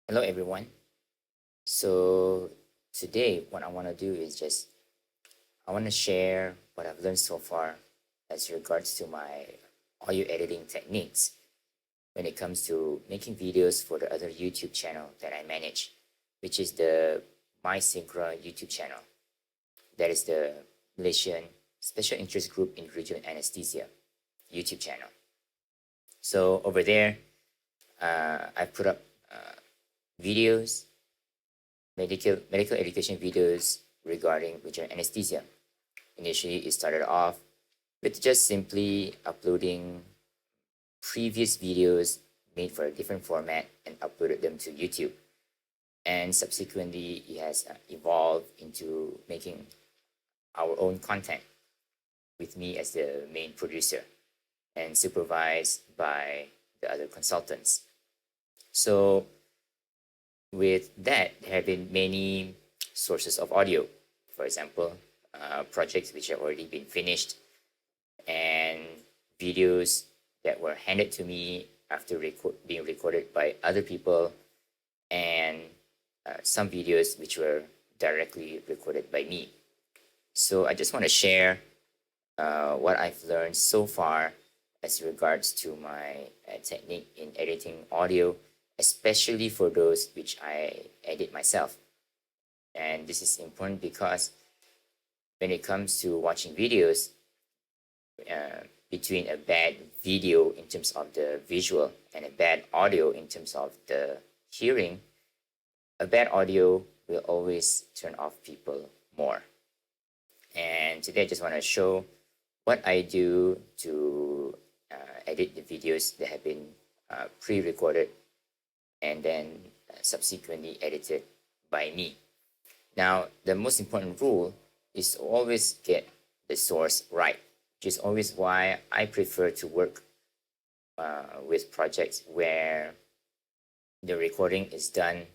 Hello everyone. So today what I want to do is I want to share what I've learned so far as regards to my audio editing techniques when it comes to making videos for the other YouTube channel that I manage, which is the sigRA YouTube channel. That is the Malaysian Special Interest Group in Regional Anaesthesia YouTube channel. So over there, I put up videos, medical education videos regarding regional anesthesia. Initially, it started off with just simply uploading previous videos made for a different format and uploaded them to YouTube. And subsequently, it has evolved into making our own content with me as the main producer and supervised by the other consultants. So with that, there have been many sources of audio. For example, projects which have already been finished and videos that were handed to me after being recorded by other people, and some videos which were directly recorded by me. So I just want to share what I've learned so far as regards to my technique in editing audio, especially for those which I edit myself. And this is important because when it comes to watching videos, between a bad video in terms of the visual and a bad audio in terms of the hearing, a bad audio will always turn off people more. And today I just want to show what I do to edit the videos that have been pre-recorded and then subsequently edited by me. Now, the most important rule is to always get the source right, which is always why I prefer to work with projects where the recording is done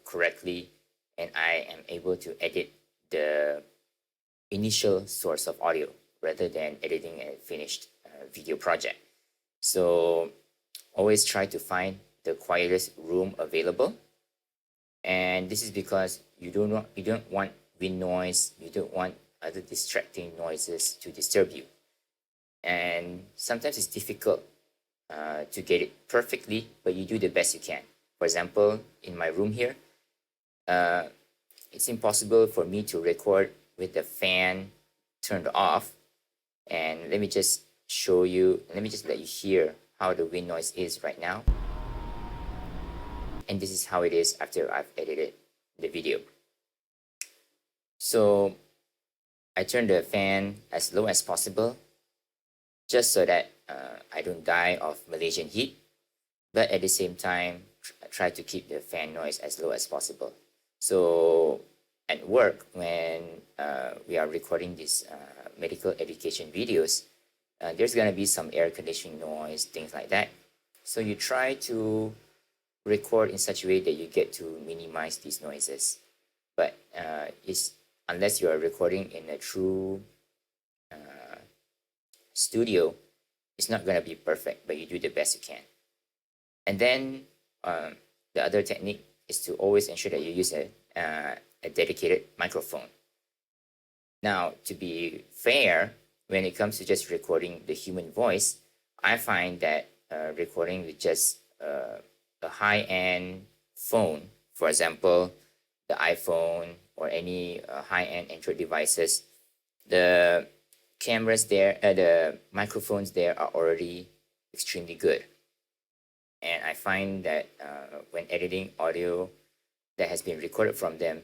correctly and I am able to edit the initial source of audio rather than editing a finished video project. So always try to find the quietest room available, and this is because you don't want wind noise, you don't want other distracting noises to disturb you, and sometimes it's difficult to get it perfectly, but you do the best you can. For example, in my room here, it's impossible for me to record with the fan turned off, and let me just show you, let me just let you hear how the wind noise is right now. And this is how it is after I've edited the video. So I turn the fan as low as possible just so that I don't die of Malaysian heat, but at the same time try to keep the fan noise as low as possible. So at work, when we are recording these medical education videos, there's gonna be some air conditioning noise, things like that. So you try to record in such a way that you get to minimize these noises. But unless you are recording in a true studio, it's not going to be perfect, but you do the best you can. And then the other technique is to always ensure that you use a dedicated microphone. Now, to be fair, when it comes to just recording the human voice, I find that recording with just a high-end phone, for example, the iPhone or any high-end Android devices, the cameras there, the microphones there are already extremely good. And I find that when editing audio that has been recorded from them,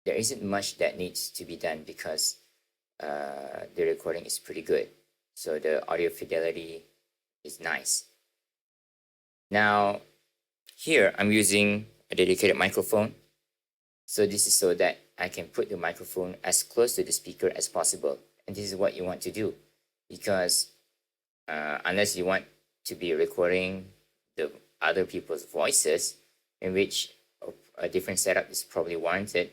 there isn't much that needs to be done because the recording is pretty good. So the audio fidelity is nice. Now, here I'm using a dedicated microphone. So this is so that I can put the microphone as close to the speaker as possible. And this is what you want to do, because unless you want to be recording the other people's voices, in which a different setup is probably warranted,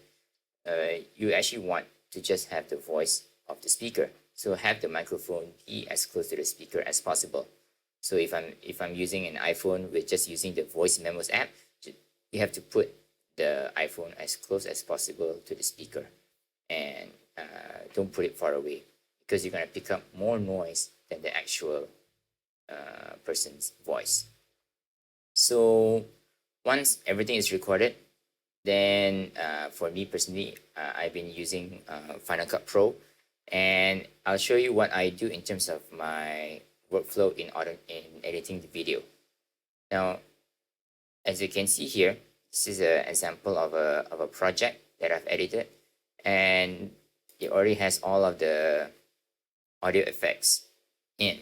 you actually want to just have the voice of the speaker. So have the microphone be as close to the speaker as possible. So if I'm using an iPhone with just using the voice memos app, you have to put the iPhone as close as possible to the speaker, and don't put it far away, because you're going to pick up more noise than the actual person's voice. So once everything is recorded, then for me personally, I've been using Final Cut Pro, and I'll show you what I do in terms of my workflow in editing the video. Now, as you can see here, this is an example of a project that I've edited, and it already has all of the audio effects in.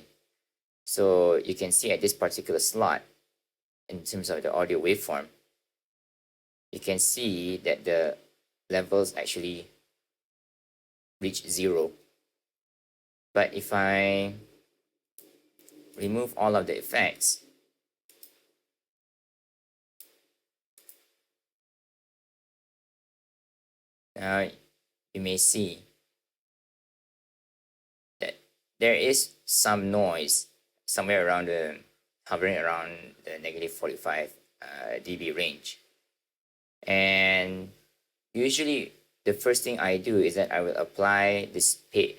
So you can see at this particular slot, in terms of the audio waveform, you can see that the levels actually reach 0. But if I remove all of the effects, now you may see that there is some noise somewhere around hovering around the negative 45 dB range. And usually the first thing I do is that I will apply this the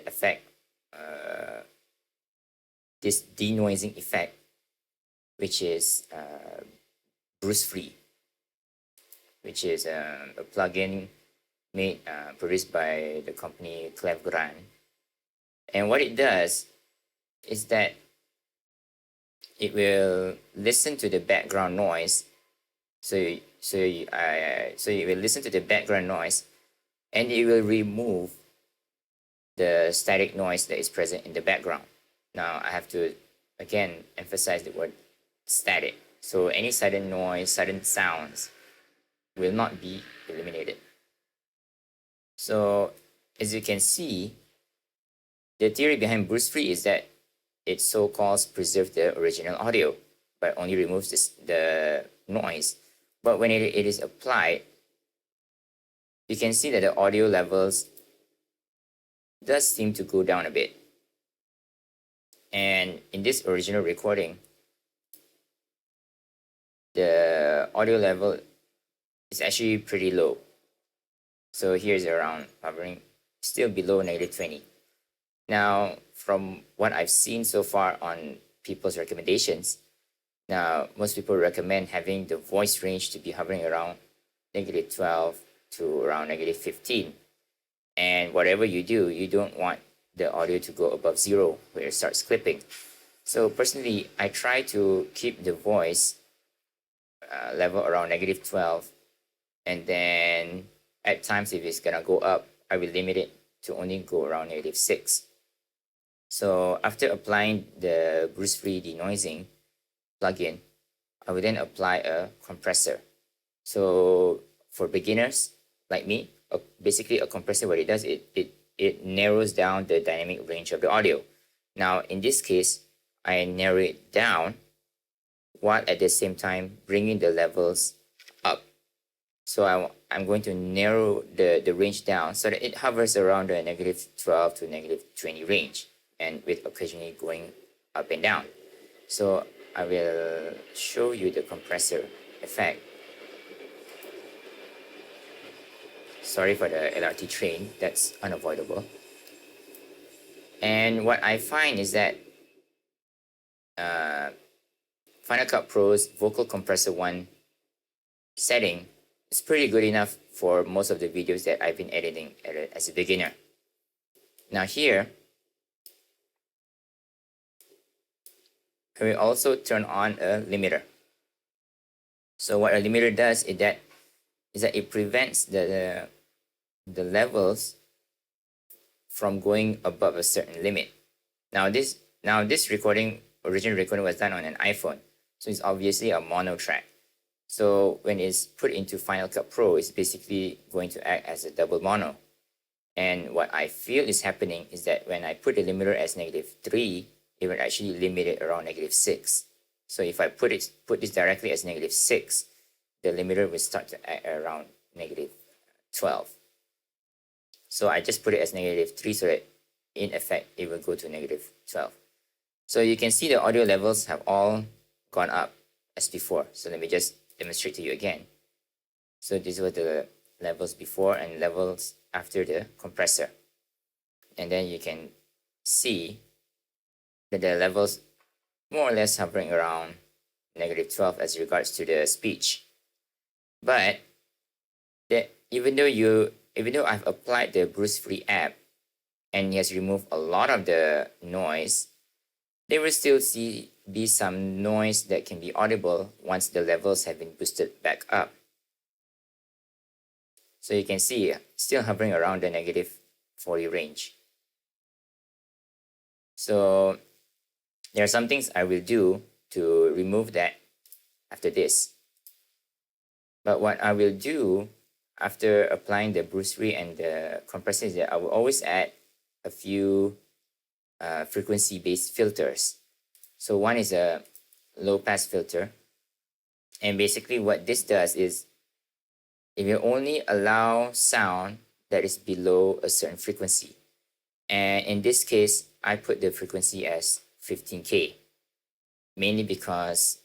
effect, this denoising effect, which is Bruce Free, which is a plugin made produced by the company Clevgran. And what it does is that it will listen to the background noise. So you will listen to the background noise, and it will remove the static noise that is present in the background. Now I have to again emphasize the word static. So any sudden noise, sudden sounds will not be eliminated. So as you can see, the theory behind Bruce Free is that it so-called preserves the original audio, but only removes the noise. But when it is applied, you can see that the audio levels does seem to go down a bit. And in this original recording, the audio level is actually pretty low. So here's around hovering still below negative 20. Now, from what I've seen so far on people's recommendations, now most people recommend having the voice range to be hovering around negative 12 to around negative 15. And whatever you do, you don't want the audio to go above 0 where it starts clipping. So personally, I try to keep the voice level around negative 12, and then at times if it's gonna go up, I will limit it to only go around negative 6. So after applying the Bruce Free denoising plugin, I will then apply a compressor. So for beginners like me, basically a compressor, what it does, it narrows down the dynamic range of the audio. Now in this case, I narrow it down while at the same time bringing the levels up. So I'm going to narrow the range down so that it hovers around the negative 12 to negative 20 range, and with occasionally going up and down. So I will show you the compressor effect. Sorry for the LRT train, that's unavoidable. And what I find is that Final Cut Pro's Vocal Compressor 1 setting is pretty good enough for most of the videos that I've been editing as a beginner. Now here, I will also turn on a limiter. So what a limiter does is that it prevents the levels from going above a certain limit. Now this original recording was done on an iPhone, so it's obviously a mono track. So when it's put into Final Cut Pro, it's basically going to act as a double mono. And what I feel is happening is that when I put the limiter as negative 3, it will actually limit it around negative 6. So if I put this directly as negative 6, the limiter will start to act around negative 12. So I just put it as negative 3 so that in effect it will go to negative 12. So you can see the audio levels have all gone up as before. So let me just demonstrate to you again. So these were the levels before and levels after the compressor. And then you can see that the levels more or less hovering around -12 as regards to the speech. But even though I've applied the Bruce Free app and it has removed a lot of the noise, there will still be some noise that can be audible once the levels have been boosted back up. So you can see still hovering around the -40 range. So there are some things I will do to remove that after this. But what I will do after applying the Bruce Free and the compressor is that I will always add a few frequency-based filters. So one is a low-pass filter. And basically what this does is it will only allow sound that is below a certain frequency. And in this case, I put the frequency as 15K, mainly because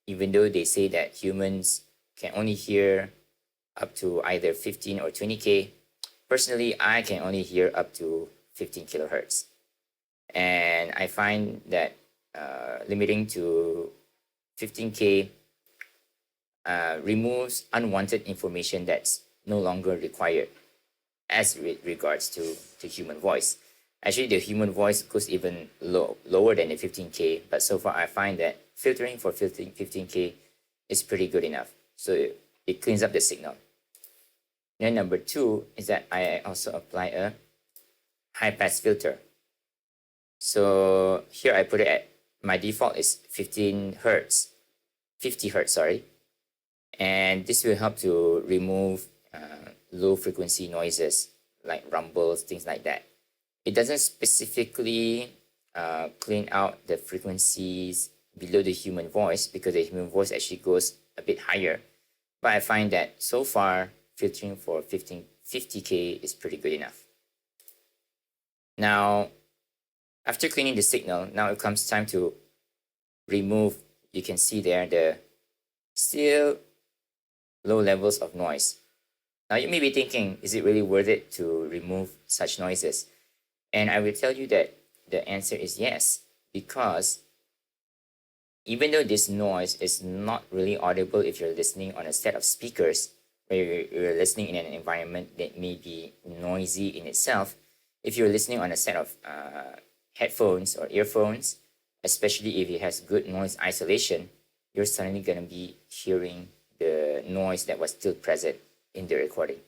even though they say that humans can only hear up to either 15 or 20K, personally, I can only hear up to 15 kilohertz. And I find that limiting to 15K removes unwanted information that's no longer required as regards to human voice. Actually, the human voice goes even lower than the 15K, but so far I find that filtering for 15K is pretty good enough. So it cleans up the signal. Then number two is that I also apply a high pass filter. So here I put it at, my default is 50 hertz, sorry. And this will help to remove low frequency noises like rumbles, things like that. It doesn't specifically clean out the frequencies below the human voice because the human voice actually goes a bit higher. But I find that so far filtering for 50K is pretty good enough. Now, after cleaning the signal, now it comes time to remove, you can see there, the still low levels of noise. Now you may be thinking, is it really worth it to remove such noises? And I will tell you that the answer is yes, because even though this noise is not really audible if you're listening on a set of speakers, where you're listening in an environment that may be noisy in itself, if you're listening on a set of headphones or earphones, especially if it has good noise isolation, you're suddenly going to be hearing the noise that was still present in the recording.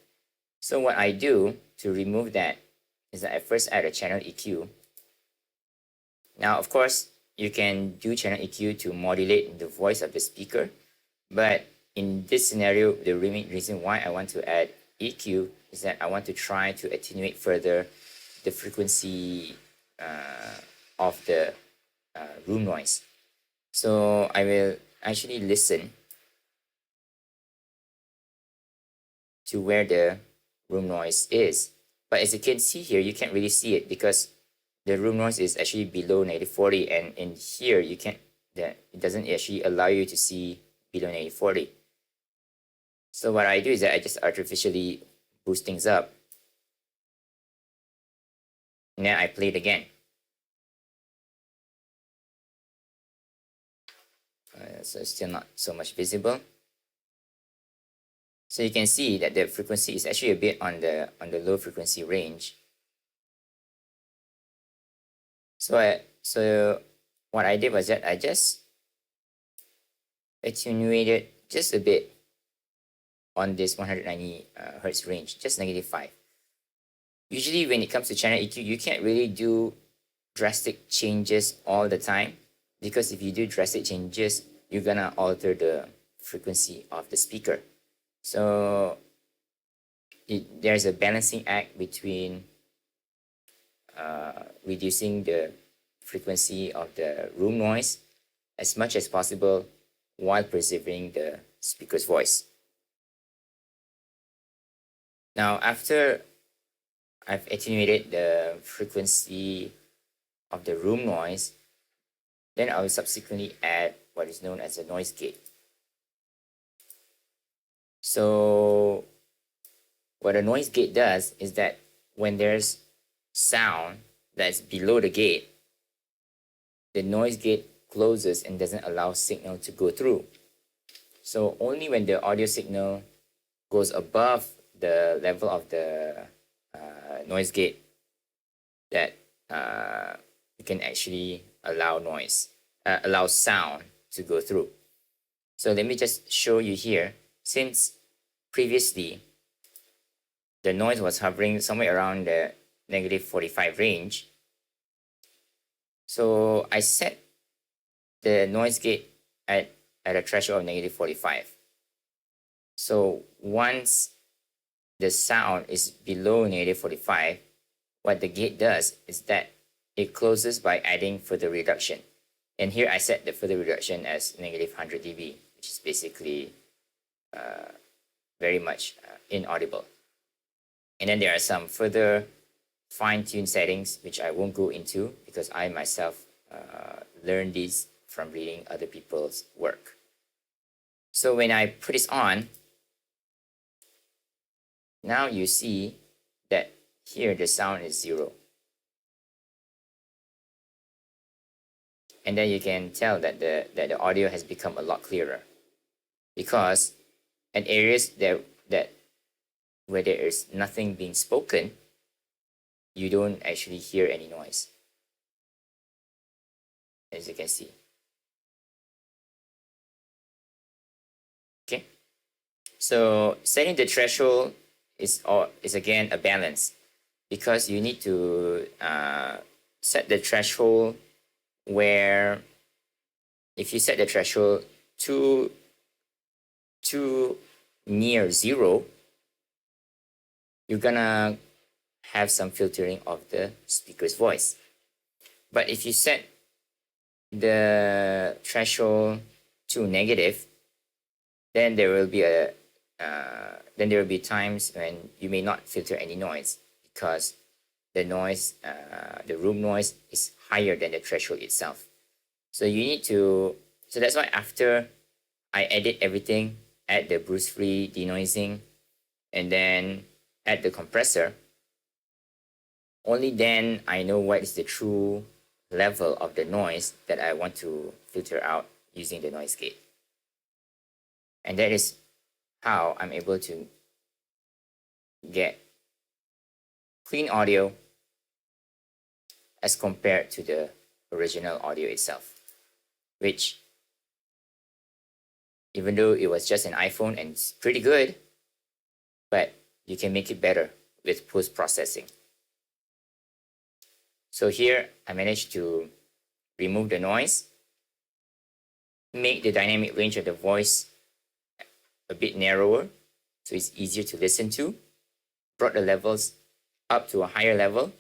So what I do to remove that is that I first add a channel EQ. Now, of course, you can do channel EQ to modulate the voice of the speaker, but in this scenario, the reason why I want to add EQ is that I want to try to attenuate further the frequency of the room noise. So I will actually listen to where the room noise is. But as you can see here, you can't really see it because the room noise is actually below -40, and in here you can't, it doesn't actually allow you to see below -40. So what I do is that I just artificially boost things up. And then I play it again. So it's still not so much visible. So you can see that the frequency is actually a bit on the low frequency range. So what I did was that I just attenuated just a bit on this 190 hertz range, just -5. Usually when it comes to channel EQ, you can't really do drastic changes all the time, because if you do drastic changes, you're gonna alter the frequency of the speaker. So there's a balancing act between reducing the frequency of the room noise as much as possible while preserving the speaker's voice. Now, after I've attenuated the frequency of the room noise, then I will subsequently add what is known as a noise gate. So what a noise gate does is that when there's sound that's below the gate, the noise gate closes and doesn't allow signal to go through. So only when the audio signal goes above the level of the noise gate that you can actually allow sound to go through. So let me just show you here. Since previously the noise was hovering somewhere around the -45 range, so I set the noise gate at a threshold of -45. So once the sound is below -45, what the gate does is that it closes by adding further reduction. And here I set the further reduction as -100 dB, which is basically very much inaudible. And then there are some further fine-tuned settings which I won't go into because I myself learned these from reading other people's work. So when I put this on, now you see that here the sound is 0. And then you can tell that the audio has become a lot clearer, because at areas where there is nothing being spoken, you don't actually hear any noise, as you can see. Okay, so setting the threshold is again a balance, because you need to set the threshold where if you set the threshold too near 0, you're gonna have some filtering of the speaker's voice. But if you set the threshold too negative, then there will be times when you may not filter any noise, because the noise, the room noise, is higher than the threshold itself. So you need to. So that's why after I edit everything, add the bruise-free denoising, and then add the compressor, only then I know what is the true level of the noise that I want to filter out using the noise gate. And that is how I'm able to get clean audio as compared to the original audio itself, which, even though it was just an iPhone and it's pretty good, but you can make it better with post-processing. So here I managed to remove the noise, make the dynamic range of the voice a bit narrower so it's easier to listen to, brought the levels up to a higher level,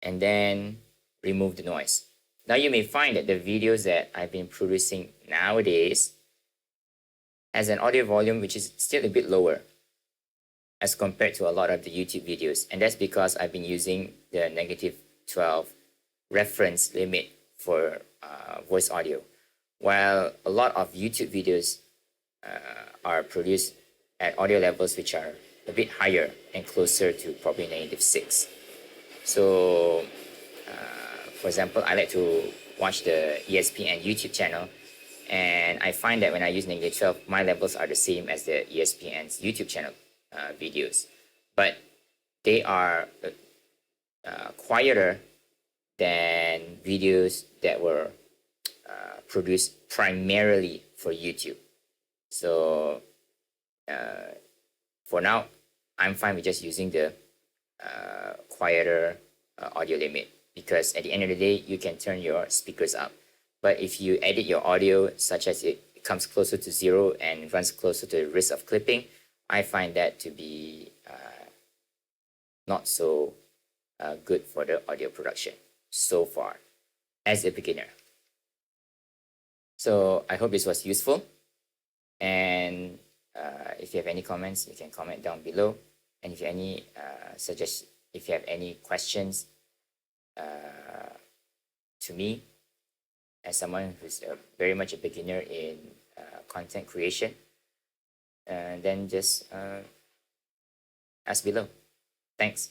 and then remove the noise. Now you may find that the videos that I've been producing nowadays has an audio volume which is still a bit lower as compared to a lot of the YouTube videos. And that's because I've been using the -12 reference limit for voice audio, while a lot of YouTube videos are produced at audio levels which are a bit higher and closer to probably -6. So for example, I like to watch the ESPN YouTube channel, and I find that when I use -12, my levels are the same as the ESPN's YouTube channel videos, but they are quieter than videos that were produced primarily for YouTube. So for now, I'm fine with just using the quieter audio limit, because at the end of the day, you can turn your speakers up. But if you edit your audio such as it comes closer to 0 and runs closer to the risk of clipping, I find that to be not so good for the audio production so far as a beginner. So I hope this was useful, and if you have any comments, you can comment down below. And if you have any if you have any questions to me, as someone who's very much a beginner in content creation, then just ask below. Thanks.